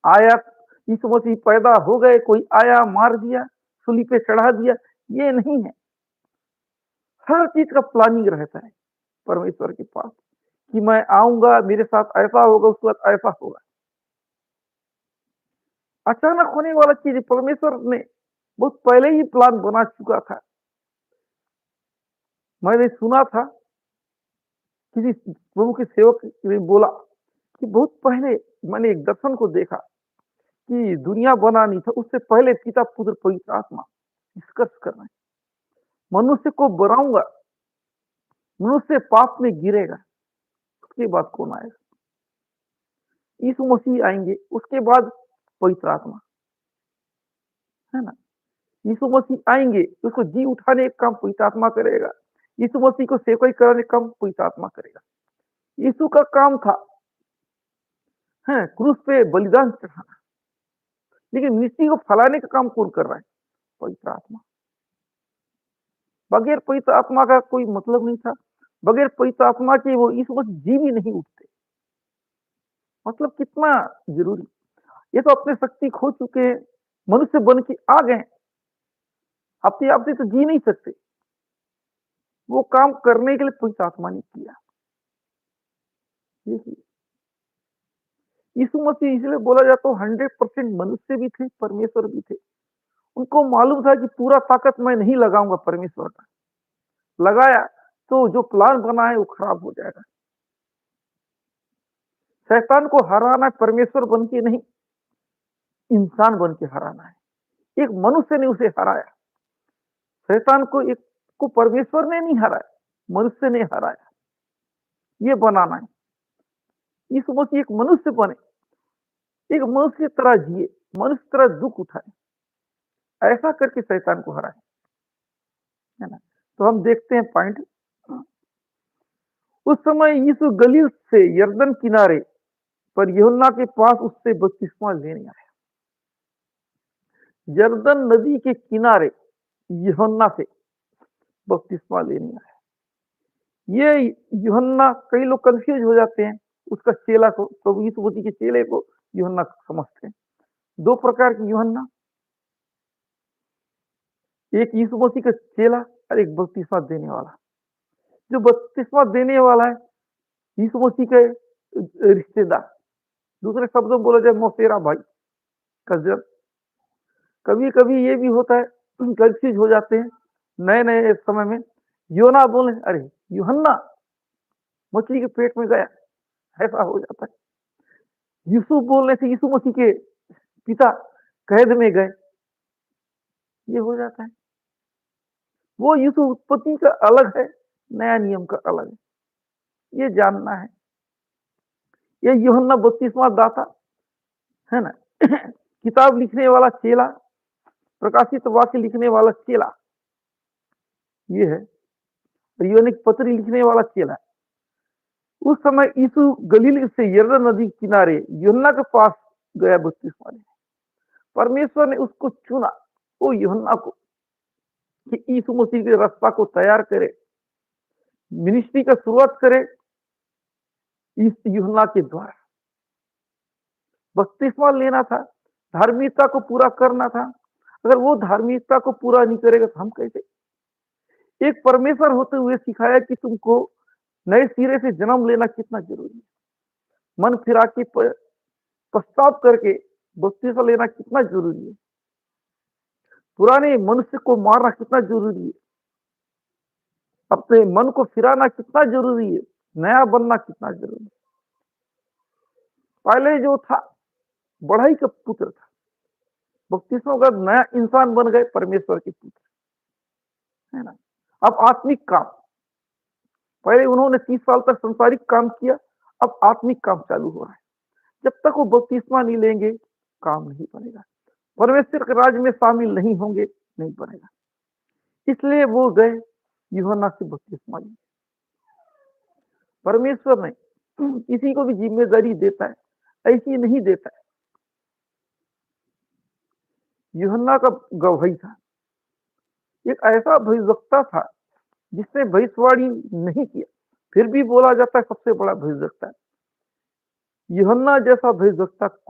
आया, यीशु मसीह पैदा हो गए, कोई आया मार दिया, सूली पे चढ़ा दिया, ये नहीं है। हर चीज का प्लानिंग रहता है परमेश्वर के पास कि मैं आऊंगा, मेरे साथ ऐसा होगा, उसके बाद ऐसा होगा। अचानक होने वाला चीज परमेश्वर ने बहुत पहले ही प्लान बना चुका था। मैंने सुना था किसी प्रभु के सेवक ने बोला कि बहुत पहले मैंने एक दर्शन को देखा कि दुनिया बना नहीं था, उससे पहले पिता पुत्र पवित्र आत्मा डिस्कस कर रहे हैं। मनुष्य को बनाऊंगा, मनुष्य पाप में गिरेगा, उसके बाद कौन आएगा? यीशु मसीह आएंगे, उसके बाद पवित्र आत्मा, है ना? यीशु मसीह आएंगे, उसको जी उठाने का काम पवित्र आत्मा करेगा। यीशु मसीह को सेवकाई कराने का काम पवित्र आत्मा करेगा। यीशु का काम था है क्रूस पे बलिदान चढ़ाना, लेकिन मिट्टी को फैलाने का काम कौन कर रहा है? पवित्र आत्मा। बगैर पवित्र आत्मा का कोई मतलब नहीं था। बगैर पवित्र आत्मा के वो यीशु मसीह जी भी नहीं उठते। मतलब कितना जरूरी। ये तो अपने शक्ति खो चुके हैं, मनुष्य बन के आ गए, अपने आप से तो जी नहीं सकते। वो काम करने के लिए पवित्र आत्मा ने किया। देखिए, यीशु मसीह इसलिए बोला जाता है 100% मनुष्य भी थे, परमेश्वर भी थे। उनको मालूम था कि पूरा ताकत मैं नहीं लगाऊंगा परमेश्वर का, लगाया तो जो प्लान बना है वो खराब हो जाएगा। शैतान को हराना परमेश्वर बन के नहीं, इंसान बन के हराना है। एक मनुष्य ने उसे हराया। शैतान को एक को परमेश्वर ने नहीं हराया, मनुष्य ने हराया। ये बनाना है। यीशु मसीह एक मनुष्य बने, एक मनुष्य की तरह जिए, मनुष्य की तरह दुख उठाए, ऐसा करके शैतान को हराए, है ना? तो हम देखते हैं पॉइंट। उस समय यीशु गलील से यरदन किनारे पर यूहन्ना के पास उससे बपतिस्मा लेने आया। यरदन नदी के किनारे यूहन्ना से बपतिस्मा लेने आया। ये यूहन्ना, कई लोग कंफ्यूज हो जाते हैं, उसका चेला को, प्रभु यीशु मसीह के चेले को यूहन्ना समझते हैं। दो प्रकार के यूहन्ना, एक यीशु मसीह का चेला और एक बपतिस्मा देने वाला। जो बपतिस्मा देने वाला है यीशु मसीह के रिश्तेदार, दूसरे शब्दों में बोला जाए मौसेरा भाई, कजन। कभी कभी ये भी होता है, कंफ्यूज हो जाते हैं नए नए समय में। योना बोले, अरे यूहन्ना मछली के पेट में गया, ऐसा हो जाता है। यूसुफ बोलने से यीशु मसीह के पिता कैद में गए, ये हो जाता है। वो यीशु उत्पत्ति का अलग है, नया नियम का अलग है, ये जानना है। ये यूहन्ना बपतिस्मा दाता, है ना? किताब लिखने वाला चेला, प्रकाशित वाक्य लिखने वाला चेला, ये है। यूनिक पत्री लिखने वाला चेला। उस समय यीशु गलील से यरदन नदी किनारे यूहन्ना के पास गया बपतिस्मा लेने। परमेश्वर ने उसको चुना, वो यूहन्ना को, कि यीशु मसीह के रास्ता को तैयार करे, मिनिस्ट्री का शुरुआत करे इस यूहन्ना के द्वारा। बपतिस्मा लेना था, धार्मिकता को पूरा करना था। अगर वो धार्मिकता को पूरा नहीं करेगा तो हम कैसे? एक परमेश्वर होते हुए सिखाया कि तुमको नए सिरे से जन्म लेना कितना जरूरी है, मन फिरा के पश्चाताप करके बपतिस्मा लेना कितना जरूरी है, पुराने मनुष्य को मारना कितना जरूरी है, अपने मन को फिराना कितना जरूरी है, नया बनना कितना जरूरी है। पहले जो था बढ़ाई का पुत्र था, बपतिस्मा का नया इंसान बन गए, परमेश्वर के पुत्र, है ना? अब आत्मिक काम, पहले उन्होंने 30 साल तक संसारिक काम किया, अब आत्मिक काम चालू हो रहा है। जब तक वो बपतिस्मा नहीं लेंगे काम नहीं बनेगा, परमेश्वर के राज्य में शामिल नहीं होंगे, नहीं बनेगा। इसलिए वो गए यूहन्ना से बपतिस्मा लिए। परमेश्वर ने किसी को भी जिम्मेदारी देता है, ऐसी नहीं देता है। यूहन्ना का गवाही था, एक ऐसा भविष्यवक्ता था जिसने भविष्यवाणी नहीं किया, फिर भी बोला जाता है सबसे बड़ा भविष्यवक्ता है। यूहन्ना जैसा भविष्यवक्ता कोई